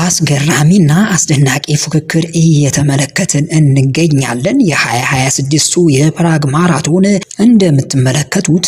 አስገራሚና አስደናቂ ፉክክር እየተመለከትን እንገኛለን። የ2026ቱ የፕራግ ማራቶን እንደምትመለከቱት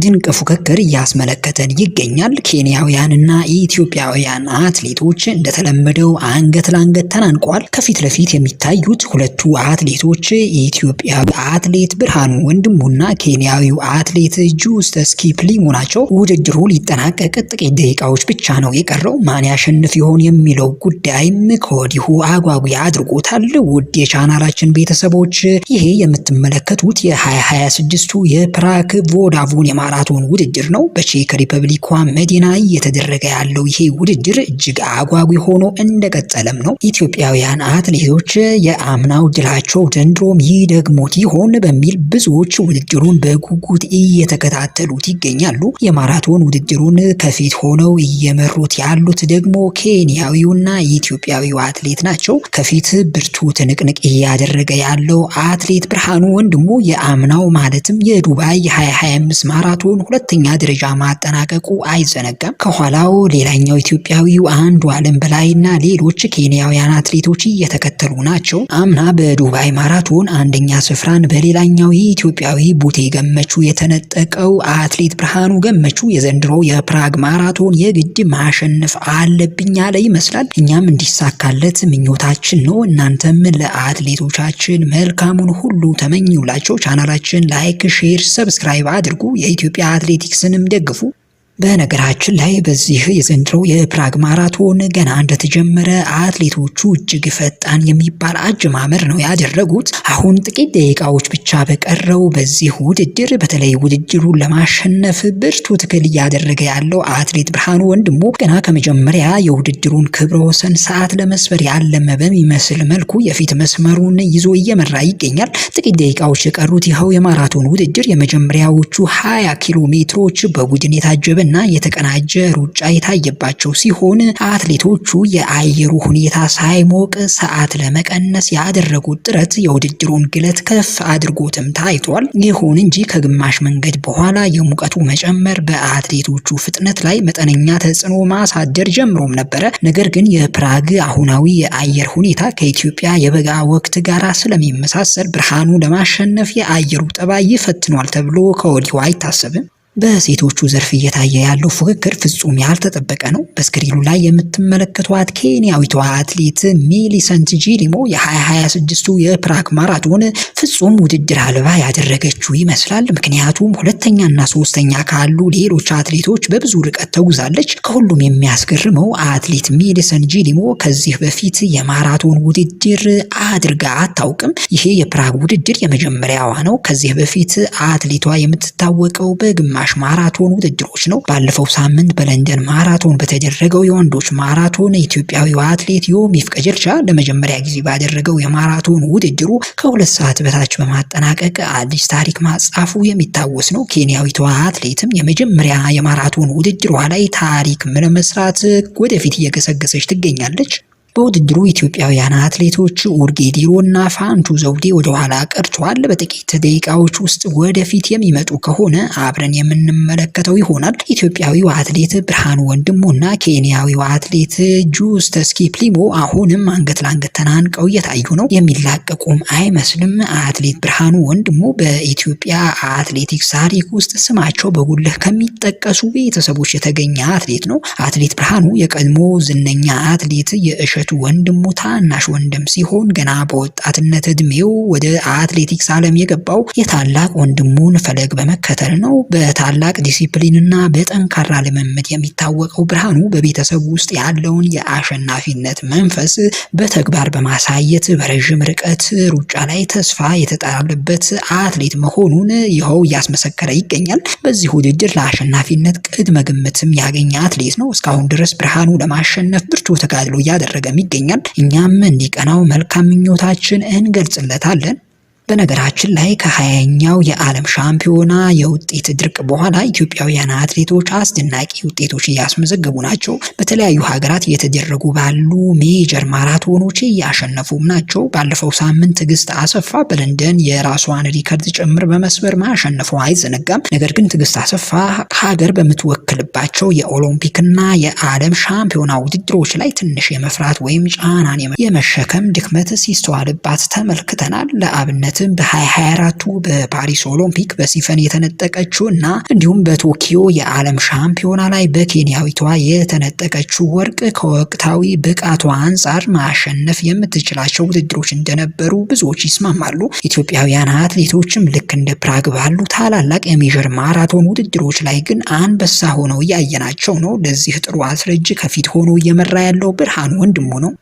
ድንቅ ፉክክር እያስመለከተን ይገኛል። ኬንያውያንና ኢትዮጵያውያን አትሌቶች እንደተለመደው አንገት ለአንገት ተናንቀዋል። ከፊት ለፊት የሚታዩት ሁለቱ አትሌቶች የኢትዮጵያዊ አትሌት ብርሃኑ ወንድሙና ኬንያዊው አትሌት ጁስተስ ኪፕሊሞ ናቸው። ውድድሩ ሊጠናቀቅ ጥቂት ደቂቃዎች ብቻ ነው የቀረው። ማን ያሸንፍ ይሆን የሚለው ጉዳይም ከወዲሁ አጓጊ አድርጎታል። ውድ የቻናላችን ቤተሰቦች ይሄ የምትመለከቱት የ2026ቱ የፕራግ ቮዳቮን የማራቶን ውድድር ነው። በቼክ ሪፐብሊኳ መዲና እየተደረገ ያለው ይሄ ውድድር እጅግ አጓጊ ሆኖ እንደቀጠለም ነው። ኢትዮጵያውያን አትሌቶች የአምናው ድላቸው ዘንድሮም ይደግሙት ይሆን በሚል ብዙዎች ውድድሩን በጉጉት እየተከታተሉት ይገኛሉ። የማራቶን ውድድሩን ከፊት ሆነው እየመሩት ያሉት ደግሞ ኬንያዊውና ኢትዮጵያዊው አትሌት ናቸው። ከፊት ብርቱ ትንቅንቅ እያደረገ ያለው አትሌት ብርሃኑ ወንድሙ የአምናው ማለትም የዱባይ 2025 ማራቶን ሁለተኛ ደረጃ ማጠናቀቁ አይዘነጋም። ከኋላው ሌላኛው ኢትዮጵያዊው አንዱዓለም በላይና ሌሎች ኬንያውያን አትሌቶች እየተከተሉ ናቸው። አምና በዱባይ ማራቶን አንደኛ ስፍራን በሌላኛው የኢትዮጵያዊ ቡቴ ገመቹ የተነጠቀው አትሌት ብርሃኑ ገመቹ የዘንድሮ የፕራግ ማራቶን የግድ ማሸነፍ አለብኝ ያለ ይመስላል። እኛም እንዲሳካለት ምኞታችን ነው። እናንተም ለአትሌቶቻችን መልካሙን ሁሉ ተመኙላቸው። ቻናላችን ላይክ፣ ሼር፣ ሰብስክራይብ አድርጉ። የኢትዮጵያ አትሌቲክስንም ደግፉ። በነገራችን ላይ በዚህ የዘንድሮ የፕራግ ማራቶን ገና እንደተጀመረ አትሌቶቹ እጅግ ፈጣን የሚባል አጀማመር ነው ያደረጉት። አሁን ጥቂት ደቂቃዎች ብቻ በቀረው በዚህ ውድድር በተለይ ውድድሩን ለማሸነፍ ብርቱ ትግል እያደረገ ያለው አትሌት ብርሃኑ ወንድሙ ገና ከመጀመሪያ የውድድሩን ክብረ ወሰን ሰዓት ለመስበር ያለመ በሚመስል መልኩ የፊት መስመሩን ይዞ እየመራ ይገኛል። ጥቂት ደቂቃዎች የቀሩት ይኸው የማራቶን ውድድር የመጀመሪያዎቹ 20 ኪሎ ሜትሮች በቡድን የታጀበ እና የተቀናጀ ሩጫ የታየባቸው ሲሆን አትሌቶቹ የአየሩ ሁኔታ ሳይሞቅ ሰዓት ለመቀነስ ያደረጉት ጥረት የውድድሩን ግለት ከፍ አድርጎትም ታይቷል። ይሁን እንጂ ከግማሽ መንገድ በኋላ የሙቀቱ መጨመር በአትሌቶቹ ፍጥነት ላይ መጠነኛ ተጽዕኖ ማሳደር ጀምሮም ነበረ። ነገር ግን የፕራግ አሁናዊ የአየር ሁኔታ ከኢትዮጵያ የበጋ ወቅት ጋር ስለሚመሳሰል ብርሃኑ ለማሸነፍ የአየሩ ጠባይ ይፈትኗል ተብሎ ከወዲሁ አይታሰብም። በሴቶቹ ዘርፍ እየታየ ያለው ፉክክር ፍጹም ያልተጠበቀ ነው። በስክሪኑ ላይ የምትመለከቷት ኬንያዊቷ አትሌት ሚሊሰንት ጂሊሞ የ2026ቱ የፕራግ ማራቶን ፍጹም ውድድር አልባ ያደረገችው ይመስላል። ምክንያቱም ሁለተኛና ሶስተኛ ካሉ ሌሎች አትሌቶች በብዙ ርቀት ተጉዛለች። ከሁሉም የሚያስገርመው አትሌት ሚሊሰንት ጂሊሞ ከዚህ በፊት የማራቶን ውድድር አድርጋ አታውቅም። ይሄ የፕራግ ውድድር የመጀመሪያዋ ነው። ከዚህ በፊት አትሌቷ የምትታወቀው በግማሽ ማራቶን ውድድሮች ነው። ባለፈው ሳምንት በለንደን ማራቶን በተደረገው የወንዶች ማራቶን ኢትዮጵያዊው አትሌት ዮሚፍ ቀጀልቻ ለመጀመሪያ ጊዜ ባደረገው የማራቶን ውድድሩ ከ2 ሰዓት በታች በማጠናቀቅ አዲስ ታሪክ ማጻፉ የሚታወስ ነው። ኬንያዊቷ አትሌትም የመጀመሪያ የማራቶን ውድድሯ ላይ ታሪክ ለመስራት ወደፊት እየገሰገሰች ትገኛለች። በውድድሩ ኢትዮጵያውያን አትሌቶች ኡርጌዲሮ እና ፋንቱ ዘውዴ ወደ ኋላ ቀርተዋል። በጥቂት ደቂቃዎች ውስጥ ወደፊት የሚመጡ ከሆነ አብረን የምንመለከተው ይሆናል። ኢትዮጵያዊው አትሌት ብርሃኑ ወንድሙና ኬንያዊው አትሌት ጁስተስ ኪፕሊሞ አሁንም አንገት ለአንገት ተናንቀው እየታዩ ነው። የሚላቀቁም አይመስልም። አትሌት ብርሃኑ ወንድሙ በኢትዮጵያ አትሌቲክስ ታሪክ ውስጥ ስማቸው በጉልህ ከሚጠቀሱ ቤተሰቦች የተገኘ አትሌት ነው። አትሌት ብርሃኑ የቀድሞ ዝነኛ አትሌት የእሸቱ ወንድሙ ታናሽ ወንድም ሲሆን ገና በወጣትነት እድሜው ወደ አትሌቲክስ ዓለም የገባው የታላቅ ወንድሙን ፈለግ በመከተል ነው። በታላቅ ዲሲፕሊንና በጠንካራ ልምምድ የሚታወቀው ብርሃኑ በቤተሰቡ ውስጥ ያለውን የአሸናፊነት መንፈስ በተግባር በማሳየት በረዥም ርቀት ሩጫ ላይ ተስፋ የተጣለበት አትሌት መሆኑን ይኸው እያስመሰከረ ይገኛል። በዚህ ውድድር ለአሸናፊነት ቅድመ ግምትም ያገኘ አትሌት ነው። እስካሁን ድረስ ብርሃኑ ለማሸነፍ ብርቱ ተጋድሎ እያደረገ ይገኛል። እኛም እንዲቀናው መልካም ምኞታችን እንገልጽለታለን። በነገራችን ላይ ከ20ኛው የዓለም ሻምፒዮና የውጤት ድርቅ በኋላ ኢትዮጵያውያን አትሌቶች አስደናቂ ውጤቶች እያስመዘገቡ ናቸው። በተለያዩ ሀገራት እየተደረጉ ባሉ ሜጀር ማራቶኖች እያሸነፉም ናቸው። ባለፈው ሳምንት ትዕግስት አሰፋ በለንደን የራሷን ሪከርድ ጭምር በመስበር ማሸነፏ አይዘነጋም። ነገር ግን ትዕግስት አሰፋ ሀገር በምትወክልባቸው የኦሎምፒክና የዓለም ሻምፒዮና ውድድሮች ላይ ትንሽ የመፍራት ወይም ጫናን የመሸከም ድክመት ሲስተዋልባት ተመልክተናል። ለአብነት በ2024 በፓሪስ ኦሎምፒክ በሲፈን የተነጠቀችው እና እንዲሁም በቶኪዮ የዓለም ሻምፒዮና ላይ በኬንያዊቷ የተነጠቀችው ወርቅ ከወቅታዊ ብቃቷ አንጻር ማሸነፍ የምትችላቸው ውድድሮች እንደነበሩ ብዙዎች ይስማማሉ። ኢትዮጵያውያን አትሌቶችም ልክ እንደ ፕራግ ባሉ ታላላቅ የሜጀር ማራቶን ውድድሮች ላይ ግን አንበሳ ሆነው እያየናቸው ነው። ለዚህ ጥሩ አስረጅ ከፊት ሆኖ እየመራ ያለው ብርሃኑ ወንድሙ ነው።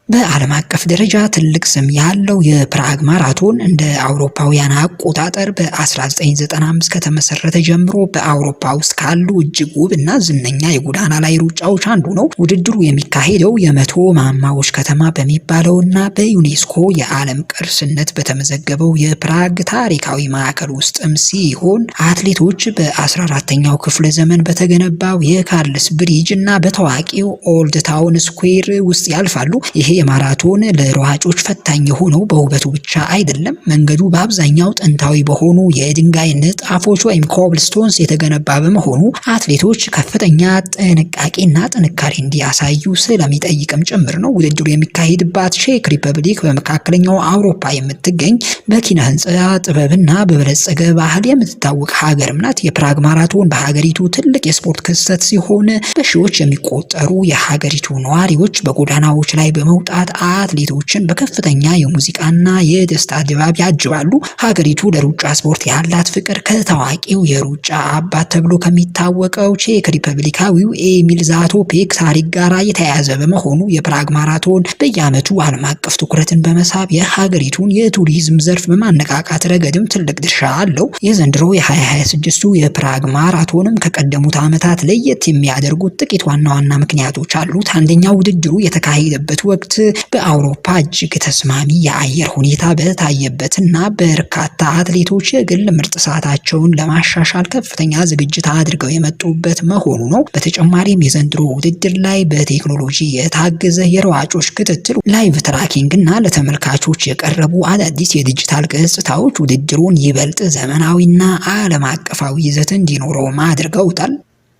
በዓለም አቀፍ ደረጃ ትልቅ ስም ያለው የፕራግ ማራቶን እንደ አውሮፓውያን አቆጣጠር በ1995 ከተመሰረተ ጀምሮ በአውሮፓ ውስጥ ካሉ እጅግ ውብ እና ዝነኛ የጎዳና ላይ ሩጫዎች አንዱ ነው። ውድድሩ የሚካሄደው የመቶ ማማዎች ከተማ በሚባለውና በዩኔስኮ የዓለም ቅርስነት በተመዘገበው የፕራግ ታሪካዊ ማዕከል ውስጥም ሲሆን አትሌቶች በ14ኛው ክፍለ ዘመን በተገነባው የካርልስ ብሪጅ እና በታዋቂው ኦልድ ታውን ስኩዌር ውስጥ ያልፋሉ። ይሄ የማራቶን ለሯጮች ፈታኝ የሆነው በውበቱ ብቻ አይደለም። መንገዱ በአብዛኛው ጥንታዊ በሆኑ የድንጋይ ንጣፎች ወይም ኮብልስቶንስ የተገነባ በመሆኑ አትሌቶች ከፍተኛ ጥንቃቄና ጥንካሬ እንዲያሳዩ ስለሚጠይቅም ጭምር ነው። ውድድሩ የሚካሄድባት ቼክ ሪፐብሊክ በመካከለኛው አውሮፓ የምትገኝ በኪነ ህንፃ ጥበብና በበለጸገ ባህል የምትታወቅ ሀገርም ናት። የፕራግ ማራቶን በሀገሪቱ ትልቅ የስፖርት ክስተት ሲሆን በሺዎች የሚቆጠሩ የሀገሪቱ ነዋሪዎች በጎዳናዎች ላይ በመውጣት አትሌቶችን በከፍተኛ የሙዚቃና የደስታ ድባብ ያጅባሉ። ሀገሪቱ ለሩጫ ስፖርት ያላት ፍቅር ከታዋቂው የሩጫ አባት ተብሎ ከሚታወቀው ቼክ ሪፐብሊካዊው ኤሚል ዛቶፔክ ታሪክ ጋር የተያያዘ በመሆኑ የፕራግ ማራቶን በየዓመቱ ዓለም አቀፍ ትኩረትን በመሳብ የሀገሪቱን የቱሪዝም ዘርፍ በማነቃቃት ረገድም ትልቅ ድርሻ አለው። የዘንድሮ የ2026ቱ የፕራግ ማራቶንም ከቀደሙት ዓመታት ለየት የሚያደርጉት ጥቂት ዋና ዋና ምክንያቶች አሉት። አንደኛው ውድድሩ የተካሄደበት ወቅት በአውሮፓ እጅግ ተስማሚ የአየር ሁኔታ በታየበትና በርካታ አትሌቶች የግል ምርጥ ሰዓታቸውን ለማሻሻል ከፍተኛ ዝግጅት አድርገው የመጡበት መሆኑ ነው። በተጨማሪም የዘንድሮ ውድድር ላይ በቴክኖሎጂ የታገዘ የሯጮች ክትትል፣ ላይቭ ትራኪንግ እና ለተመልካቾች የቀረቡ አዳዲስ የዲጂታል ገጽታዎች ውድድሩን ይበልጥ ዘመናዊና ዓለም አቀፋዊ ይዘት እንዲኖረው አድርገውታል።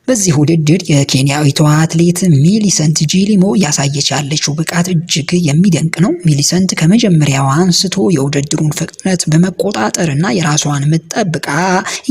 በዚህ ውድድር የኬንያዊቷ አትሌት ሚሊሰንት ጂሊሞ እያሳየች ያለችው ብቃት እጅግ የሚደንቅ ነው። ሚሊሰንት ከመጀመሪያው አንስቶ የውድድሩን ፍጥነት በመቆጣጠርና የራሷን መጠብቃ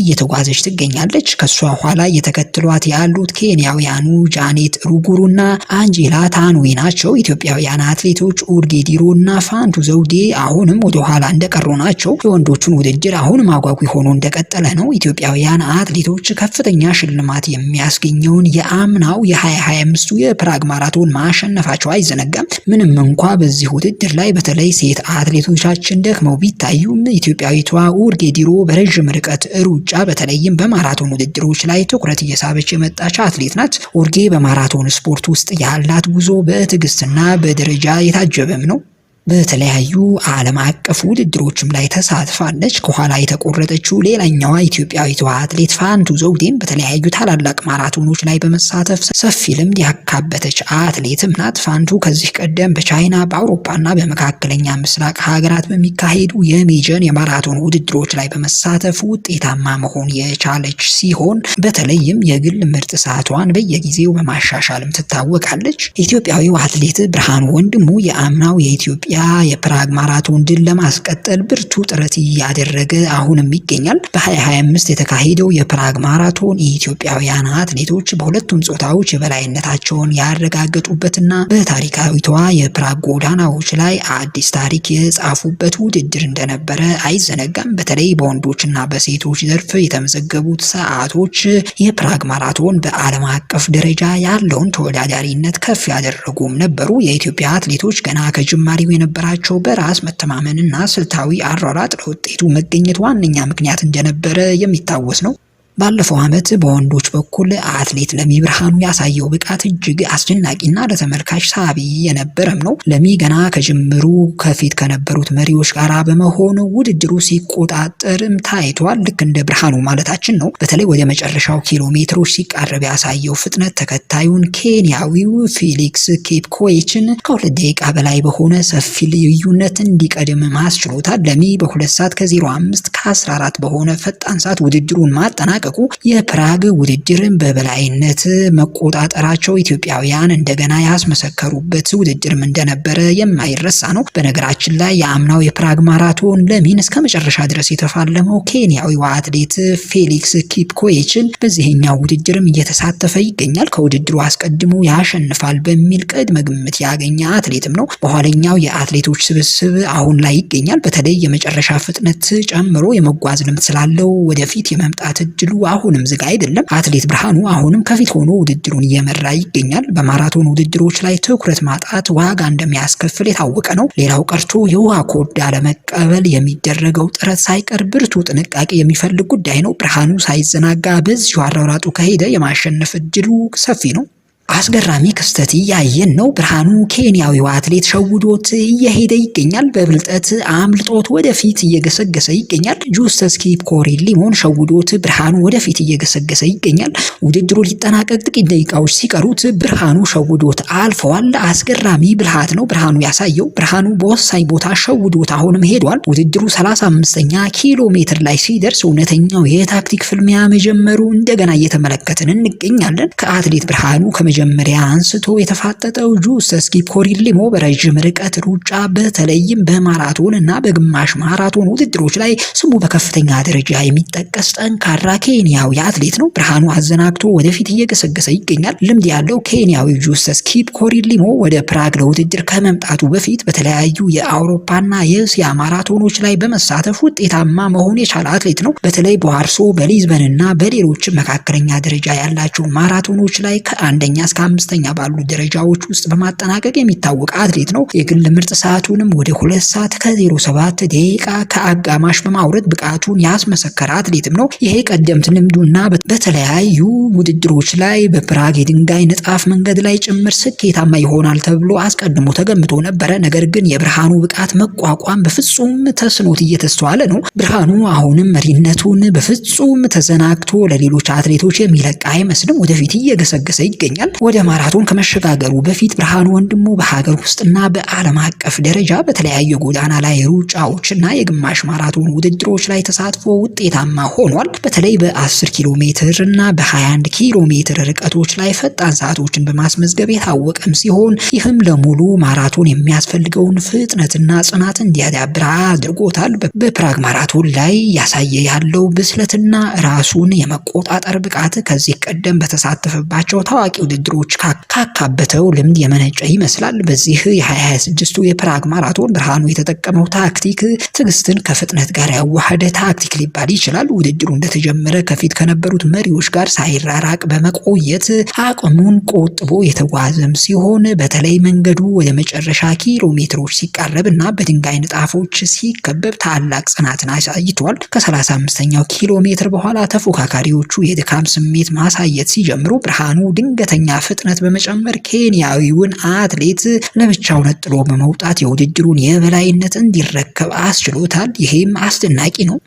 እየተጓዘች ትገኛለች። ከሷ ኋላ እየተከተሏት ያሉት ኬንያውያኑ ጃኔት ሩጉሩና አንጄላ ታንዊ ናቸው። ኢትዮጵያውያን አትሌቶች ኡርጌ ዲሮና ፋንቱ ዘውዴ አሁንም ወደ ኋላ እንደቀሩ ናቸው። የወንዶቹን ውድድር አሁንም አጓጊ ሆኖ እንደቀጠለ ነው። ኢትዮጵያውያን አትሌቶች ከፍተኛ ሽልማት ያስገኘውን የአምናው የ2025ቱ የፕራግ ማራቶን ማሸነፋቸው አይዘነጋም። ምንም እንኳ በዚህ ውድድር ላይ በተለይ ሴት አትሌቶቻችን ደክመው ቢታዩም ኢትዮጵያዊቷ ኡርጌ ዲሮ በረዥም ርቀት ሩጫ በተለይም በማራቶን ውድድሮች ላይ ትኩረት እየሳበች የመጣች አትሌት ናት። ኡርጌ በማራቶን ስፖርት ውስጥ ያላት ጉዞ በትዕግስትና በደረጃ የታጀበም ነው። በተለያዩ ዓለም አቀፍ ውድድሮችም ላይ ተሳትፋለች። ከኋላ የተቆረጠችው ሌላኛዋ ኢትዮጵያዊቷ አትሌት ፋንቱ ዘውዴም በተለያዩ ታላላቅ ማራቶኖች ላይ በመሳተፍ ሰፊ ልምድ ያካበተች አትሌትም ናት። ፋንቱ ከዚህ ቀደም በቻይና በአውሮፓና በመካከለኛ ምስራቅ ሀገራት በሚካሄዱ የሜጀር የማራቶን ውድድሮች ላይ በመሳተፍ ውጤታማ መሆን የቻለች ሲሆን በተለይም የግል ምርጥ ሰዓቷን በየጊዜው በማሻሻልም ትታወቃለች። ኢትዮጵያዊው አትሌት ብርሃኑ ወንድሙ የአምናው የኢትዮጵያ የፕራግ ማራቶን ድል ለማስቀጠል ብርቱ ጥረት እያደረገ አሁንም ይገኛል። በ2025 የተካሄደው የፕራግ ማራቶን የኢትዮጵያውያን አትሌቶች በሁለቱም ጾታዎች የበላይነታቸውን ያረጋገጡበትና በታሪካዊቷ የፕራግ ጎዳናዎች ላይ አዲስ ታሪክ የጻፉበት ውድድር እንደነበረ አይዘነጋም። በተለይ በወንዶችና በሴቶች ዘርፍ የተመዘገቡት ሰዓቶች የፕራግ ማራቶን በዓለም አቀፍ ደረጃ ያለውን ተወዳዳሪነት ከፍ ያደረጉም ነበሩ። የኢትዮጵያ አትሌቶች ገና ከጅማሬው የነበራቸው በራስ መተማመንና ስልታዊ አሯሯጥ ለውጤቱ መገኘት ዋነኛ ምክንያት እንደነበረ የሚታወስ ነው። ባለፈው ዓመት በወንዶች በኩል አትሌት ለሚ ብርሃኑ ያሳየው ብቃት እጅግ አስደናቂና ለተመልካች ሳቢ የነበረም ነው። ለሚ ገና ከጅምሩ ከፊት ከነበሩት መሪዎች ጋር በመሆን ውድድሩ ሲቆጣጠርም ታይቷል። ልክ እንደ ብርሃኑ ማለታችን ነው። በተለይ ወደ መጨረሻው ኪሎ ሜትሮች ሲቃረብ ያሳየው ፍጥነት ተከታዩን ኬንያዊው ፊሊክስ ኪፕኮይችን ከ2 ደቂቃ በላይ በሆነ ሰፊ ልዩነት እንዲቀድም ማስችሎታል። ለሚ በ2 ሰዓት ከ05 ከ14 በሆነ ፈጣን ሰዓት ውድድሩን ማጠናቀቁ የፕራግ ውድድርን በበላይነት መቆጣጠራቸው ኢትዮጵያውያን እንደገና ያስመሰከሩበት ውድድርም እንደነበረ የማይረሳ ነው። በነገራችን ላይ የአምናው የፕራግ ማራቶን ለሚን እስከ መጨረሻ ድረስ የተፋለመው ኬንያዊው አትሌት ፌሊክስ ኪፕኮይችን በዚህኛው ውድድርም እየተሳተፈ ይገኛል። ከውድድሩ አስቀድሞ ያሸንፋል በሚል ቅድመ ግምት ያገኘ አትሌትም ነው። በኋለኛው የአትሌቶች ስብስብ አሁን ላይ ይገኛል። በተለይ የመጨረሻ ፍጥነት ጨምሮ የመጓዝ ልምድ ስላለው ወደፊት የመምጣት እድሉ አሁንም ዝግ አይደለም። አትሌት ብርሃኑ አሁንም ከፊት ሆኖ ውድድሩን እየመራ ይገኛል። በማራቶን ውድድሮች ላይ ትኩረት ማጣት ዋጋ እንደሚያስከፍል የታወቀ ነው። ሌላው ቀርቶ የውሃ ኮዳ ለመቀበል የሚደረገው ጥረት ሳይቀር ብርቱ ጥንቃቄ የሚፈልግ ጉዳይ ነው። ብርሃኑ ሳይዘናጋ በዚሁ አሯሯጡ ከሄደ የማሸነፍ እድሉ ሰፊ ነው። አስገራሚ ክስተት እያየን ነው። ብርሃኑ ኬንያዊው አትሌት ሸውዶት እየሄደ ይገኛል። በብልጠት አምልጦት ወደፊት እየገሰገሰ ይገኛል። ጁስተስ ኪፕኮሪሊሞን ሸውዶት ብርሃኑ ወደፊት እየገሰገሰ ይገኛል። ውድድሩ ሊጠናቀቅ ጥቂት ደቂቃዎች ሲቀሩት ብርሃኑ ሸውዶት አልፈዋል። አስገራሚ ብልሃት ነው ብርሃኑ ያሳየው። ብርሃኑ በወሳኝ ቦታ ሸውዶት አሁንም ሄዷል። ውድድሩ 35ኛ ኪሎ ሜትር ላይ ሲደርስ እውነተኛው የታክቲክ ፍልሚያ መጀመሩ እንደገና እየተመለከትን እንገኛለን። ከአትሌት ብርሃኑ መጀመሪያ አንስቶ የተፋጠጠው ጁስተስ ኪፕኮሪሊሞ በረጅም ርቀት ሩጫ በተለይም በማራቶን እና በግማሽ ማራቶን ውድድሮች ላይ ስሙ በከፍተኛ ደረጃ የሚጠቀስ ጠንካራ ኬንያዊ አትሌት ነው። ብርሃኑ አዘናግቶ ወደፊት እየገሰገሰ ይገኛል። ልምድ ያለው ኬንያዊ ጁስተስ ኪፕኮሪሊሞ ወደ ፕራግ ለውድድር ከመምጣቱ በፊት በተለያዩ የአውሮፓና የእስያ ማራቶኖች ላይ በመሳተፍ ውጤታማ መሆን የቻለ አትሌት ነው። በተለይ በዋርሶ በሊዝበንና በሌሎች መካከለኛ ደረጃ ያላቸው ማራቶኖች ላይ ከአንደኛ እስከ 5ኛ ባሉ ደረጃዎች ውስጥ በማጠናቀቅ የሚታወቅ አትሌት ነው። የግል ምርጥ ሰዓቱንም ወደ 2 ሰዓት ከ07 ደቂቃ ከአጋማሽ በማውረድ ብቃቱን ያስመሰከረ አትሌትም ነው። ይሄ ቀደምት ልምዱና በተለያዩ ውድድሮች ላይ በፕራግ የድንጋይ ንጣፍ መንገድ ላይ ጭምር ስኬታማ ይሆናል ተብሎ አስቀድሞ ተገምቶ ነበረ። ነገር ግን የብርሃኑ ብቃት መቋቋም በፍጹም ተስኖት እየተስተዋለ ነው። ብርሃኑ አሁንም መሪነቱን በፍጹም ተዘናግቶ ለሌሎች አትሌቶች የሚለቅ አይመስልም። ወደፊት እየገሰገሰ ይገኛል። ወደ ማራቶን ከመሸጋገሩ በፊት ብርሃኑ ወንድሙ በሀገር ውስጥና በዓለም አቀፍ ደረጃ በተለያዩ ጎዳና ላይ ሩጫዎችና የግማሽ ማራቶን ውድድሮች ላይ ተሳትፎ ውጤታማ ሆኗል። በተለይ በ10 ኪሎ ሜትር እና በ21 ኪሎ ሜትር ርቀቶች ላይ ፈጣን ሰዓቶችን በማስመዝገብ የታወቀም ሲሆን ይህም ለሙሉ ማራቶን የሚያስፈልገውን ፍጥነትና ጽናት እንዲያዳብር አድርጎታል። በፕራግ ማራቶን ላይ ያሳየ ያለው ብስለትና ራሱን የመቆጣጠር ብቃት ከዚህ ቀደም በተሳተፈባቸው ታዋቂ ውድድሮች ካካበተው ልምድ የመነጨ ይመስላል። በዚህ የ2026ቱ የፕራግ ማራቶን ብርሃኑ የተጠቀመው ታክቲክ ትዕግስትን ከፍጥነት ጋር ያዋሃደ ታክቲክ ሊባል ይችላል። ውድድሩ እንደተጀመረ ከፊት ከነበሩት መሪዎች ጋር ሳይራራቅ በመቆየት አቅሙን ቆጥቦ የተጓዘም ሲሆን በተለይ መንገዱ ወደ መጨረሻ ኪሎ ሜትሮች ሲቃረብ እና በድንጋይ ንጣፎች ሲከበብ ታላቅ ጽናትን አሳይቷል። ከ35ኛው ኪሎ ሜትር በኋላ ተፎካካሪዎቹ የድካም ስሜት ማሳየት ሲጀምሩ ብርሃኑ ድንገተኛ ፍጥነት በመጨመር ኬንያዊውን አትሌት ለብቻው ነጥሎ በመውጣት የውድድሩን የበላይነት እንዲረከብ አስችሎታል። ይሄም አስደናቂ ነው።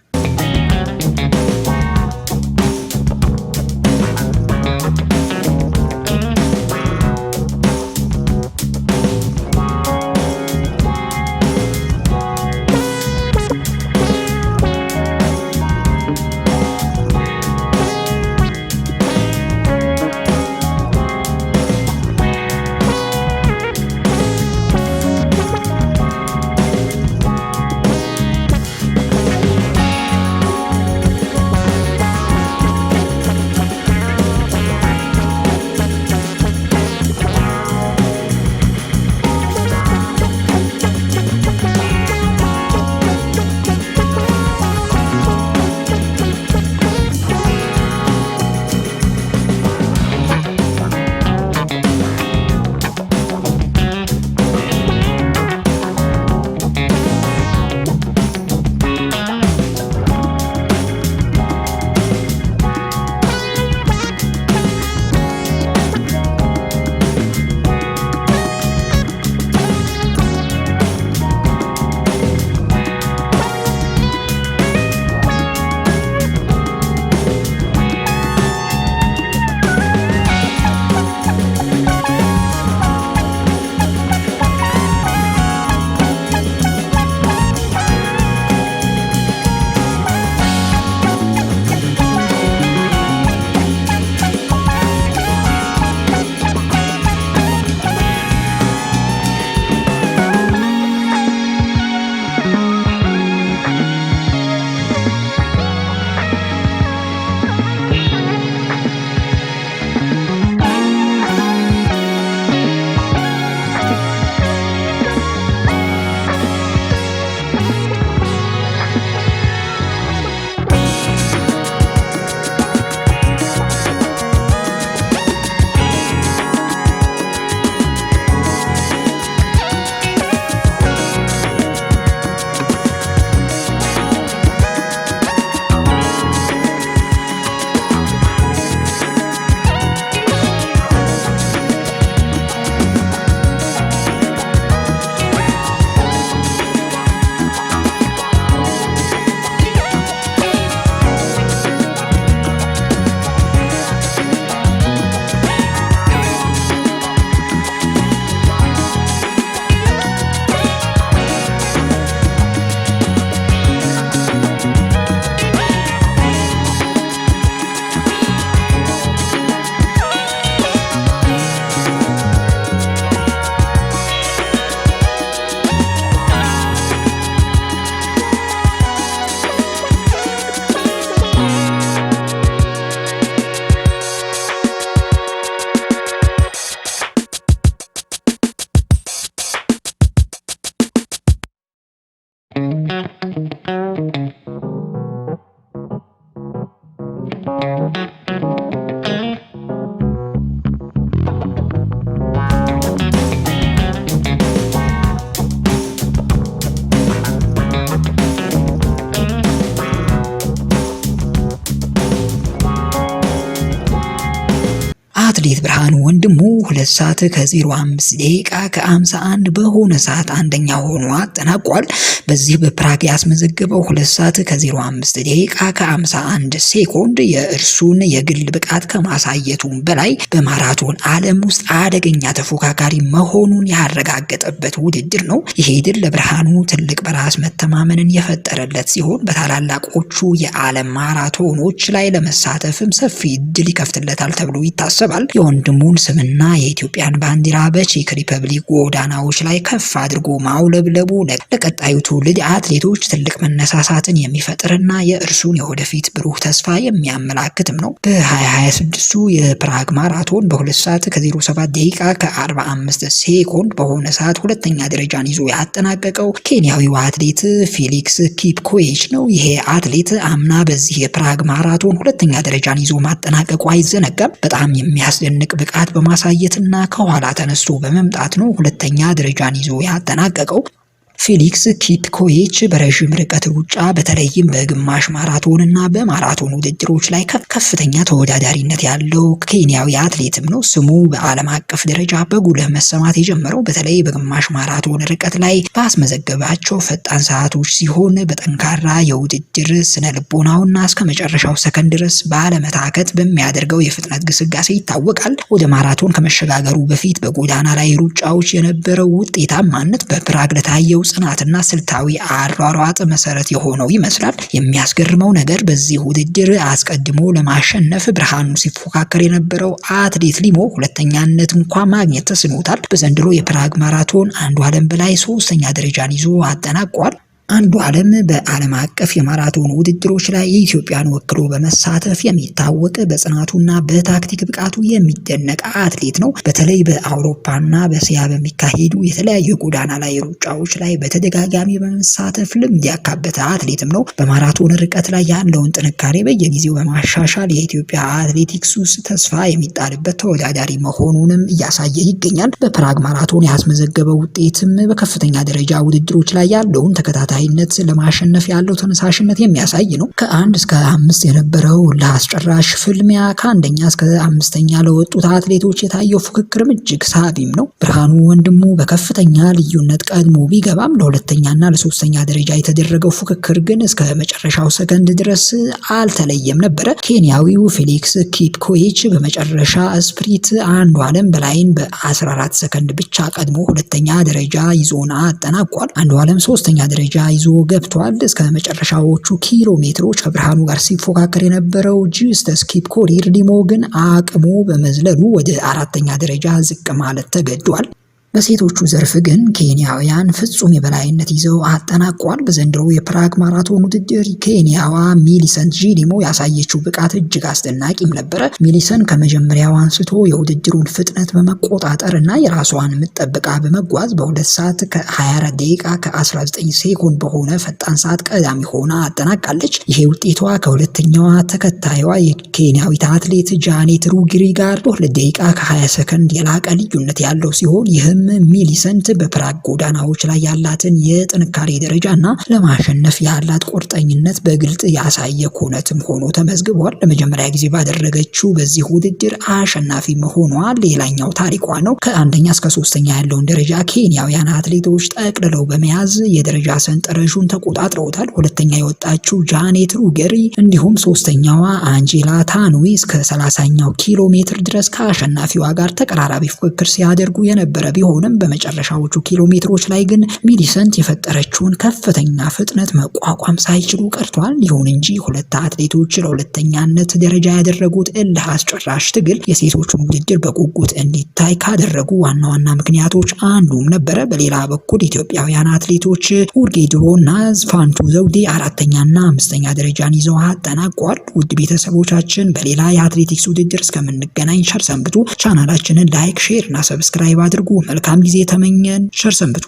ብርሃኑ ወንድሙ 2 ሰዓት ከ05 ደቂቃ ከ51 በሆነ ሰዓት አንደኛ ሆኖ አጠናቋል። በዚህ በፕራግ ያስመዘገበው 2 ሰዓት ከ05 ደቂቃ ከ51 ሴኮንድ የእርሱን የግል ብቃት ከማሳየቱም በላይ በማራቶን ዓለም ውስጥ አደገኛ ተፎካካሪ መሆኑን ያረጋገጠበት ውድድር ነው። ይሄ ድል ለብርሃኑ ትልቅ በራስ መተማመንን የፈጠረለት ሲሆን በታላላቆቹ የዓለም ማራቶኖች ላይ ለመሳተፍም ሰፊ እድል ይከፍትለታል ተብሎ ይታሰባል። የወንድሙን ስምና የኢትዮጵያን ባንዲራ በቼክ ሪፐብሊክ ጎዳናዎች ላይ ከፍ አድርጎ ማውለብለቡ ለቀጣዩ ትውልድ አትሌቶች ትልቅ መነሳሳትን የሚፈጥርና የእርሱን የወደፊት ብሩህ ተስፋ የሚያመላክትም ነው። በ2026 የፕራግ ማራቶን በ2 ሰዓት ከ07 ደቂቃ ከ45 ሴኮንድ በሆነ ሰዓት ሁለተኛ ደረጃን ይዞ ያጠናቀቀው ኬንያዊው አትሌት ፌሊክስ ኪፕኮኤች ነው። ይሄ አትሌት አምና በዚህ የፕራግ ማራቶን ሁለተኛ ደረጃን ይዞ ማጠናቀቁ አይዘነጋም። በጣም የሚያስደንቅ ብቃት በማሳየትና ከኋላ ተነስቶ በመምጣት ነው ሁለተኛ ደረጃን ይዞ ያጠናቀቀው። ፌሊክስ ኪፕኮኤች በረዥም ርቀት ሩጫ በተለይም በግማሽ ማራቶን እና በማራቶን ውድድሮች ላይ ከፍተኛ ተወዳዳሪነት ያለው ኬንያዊ አትሌትም ነው። ስሙ በዓለም አቀፍ ደረጃ በጉልህ መሰማት የጀመረው በተለይ በግማሽ ማራቶን ርቀት ላይ ባስመዘገባቸው ፈጣን ሰዓቶች ሲሆን በጠንካራ የውድድር ስነ ልቦናውና እስከ መጨረሻው ሰከንድ ድረስ ባለመታከት በሚያደርገው የፍጥነት ግስጋሴ ይታወቃል። ወደ ማራቶን ከመሸጋገሩ በፊት በጎዳና ላይ ሩጫዎች የነበረው ውጤታማነት በፕራግ ለታየው ጽናትና ስልታዊ አሯሯጥ መሰረት የሆነው ይመስላል። የሚያስገርመው ነገር በዚህ ውድድር አስቀድሞ ለማሸነፍ ብርሃኑ ሲፎካከር የነበረው አትሌት ሊሞ ሁለተኛነት እንኳን ማግኘት ተስኖታል። በዘንድሮ የፕራግ ማራቶን አንዱዓለም በላይ 3ኛ ደረጃን ይዞ አጠናቋል። አንዱዓለም በዓለም አቀፍ የማራቶን ውድድሮች ላይ የኢትዮጵያን ወክሎ በመሳተፍ የሚታወቅ በጽናቱና በታክቲክ ብቃቱ የሚደነቅ አትሌት ነው። በተለይ በአውሮፓና በእስያ በሚካሄዱ የተለያዩ ጎዳና ላይ ሩጫዎች ላይ በተደጋጋሚ በመሳተፍ ልምድ ያካበተ አትሌትም ነው። በማራቶን ርቀት ላይ ያለውን ጥንካሬ በየጊዜው በማሻሻል የኢትዮጵያ አትሌቲክስ ውስጥ ተስፋ የሚጣልበት ተወዳዳሪ መሆኑንም እያሳየ ይገኛል። በፕራግ ማራቶን ያስመዘገበው ውጤትም በከፍተኛ ደረጃ ውድድሮች ላይ ያለውን ተከታታይ ለማሸነፍ ያለው ተነሳሽነት የሚያሳይ ነው። ከ1 እስከ 5 የነበረው ለአስጨራሽ ፍልሚያ ከአንደኛ እስከ 5ኛ ለወጡት አትሌቶች የታየው ፉክክርም እጅግ ሳቢም ነው። ብርሃኑ ወንድሙ በከፍተኛ ልዩነት ቀድሞ ቢገባም ለሁለተኛና ለሶስተኛ ደረጃ የተደረገው ፉክክር ግን እስከ መጨረሻው ሰከንድ ድረስ አልተለየም ነበረ። ኬንያዊው ፌሊክስ ኪፕኮኤች በመጨረሻ ስፕሪት አንዱዓለም በላይን በ14 ሰከንድ ብቻ ቀድሞ ሁለተኛ ደረጃ ይዞና አጠናቋል። አንዱዓለም 3ኛ ደረጃ ይዞ ገብቷል። እስከ መጨረሻዎቹ ኪሎ ሜትሮች ከብርሃኑ ጋር ሲፎካከር የነበረው ጀስተስ ኪፕኮሪር ሊሞ ግን አቅሙ በመዝለሉ ወደ 4ኛ ደረጃ ዝቅ ማለት ተገዷል። በሴቶቹ ዘርፍ ግን ኬንያውያን ፍጹም የበላይነት ይዘው አጠናቋል። በዘንድሮ የፕራግ ማራቶን ውድድር ኬንያዋ ሚሊሰንት ጂሊሞ ያሳየችው ብቃት እጅግ አስደናቂም ነበረ። ሚሊሰንት ከመጀመሪያው አንስቶ የውድድሩን ፍጥነት በመቆጣጠር እና የራሷን ምጠብቃ በመጓዝ በ2 ሰዓት ከ24 ደቂቃ ከ19 ሴኮንድ በሆነ ፈጣን ሰዓት ቀዳሚ ሆና አጠናቃለች። ይሄ ውጤቷ ከሁለተኛዋ ተከታይዋ የኬንያዊት አትሌት ጃኔት ሩጊሪ ጋር በ2 ደቂቃ ከ20 ሰከንድ የላቀ ልዩነት ያለው ሲሆን ይህም ሚሊሰንት በፕራግ ጎዳናዎች ላይ ያላትን የጥንካሬ ደረጃና ለማሸነፍ ያላት ቁርጠኝነት በግልጽ ያሳየ ኩነትም ሆኖ ተመዝግቧል። ለመጀመሪያ ጊዜ ባደረገችው በዚህ ውድድር አሸናፊ መሆኗ ሌላኛው ታሪኳ ነው። ከአንደኛ እስከ 3ኛ ያለውን ደረጃ ኬንያውያን አትሌቶች ጠቅልለው በመያዝ የደረጃ ሰንጠረዡን ተቆጣጥረውታል። ሁለተኛ የወጣችው ጃኔት ሩገሪ እንዲሁም ሶስተኛዋ አንጄላ ታኑዊ እስከ 30ኛው ኪሎ ሜትር ድረስ ከአሸናፊዋ ጋር ተቀራራቢ ፉክክር ሲያደርጉ የነበረ ቢሆንም በመጨረሻዎቹ ኪሎ ሜትሮች ላይ ግን ሚሊሰንት የፈጠረችውን ከፍተኛ ፍጥነት መቋቋም ሳይችሉ ቀርቷል። ይሁን እንጂ ሁለት አትሌቶች ለሁለተኛነት ደረጃ ያደረጉት እልህ አስጨራሽ ትግል የሴቶቹን ውድድር በጉጉት እንዲታይ ካደረጉ ዋና ዋና ምክንያቶች አንዱም ነበረ። በሌላ በኩል ኢትዮጵያውያን አትሌቶች ውርጌድሮና ፋንቱ ዘውዴ 4ኛና 5ኛ ደረጃን ይዘው አጠናቋል። ውድ ቤተሰቦቻችን በሌላ የአትሌቲክስ ውድድር እስከምንገናኝ ቸር ሰንብቱ። ቻናላችንን ላይክ፣ ሼር እና ሰብስክራይብ አድርጉ። መልካም ጊዜ ተመኘን። ቸር ሰንብቱ።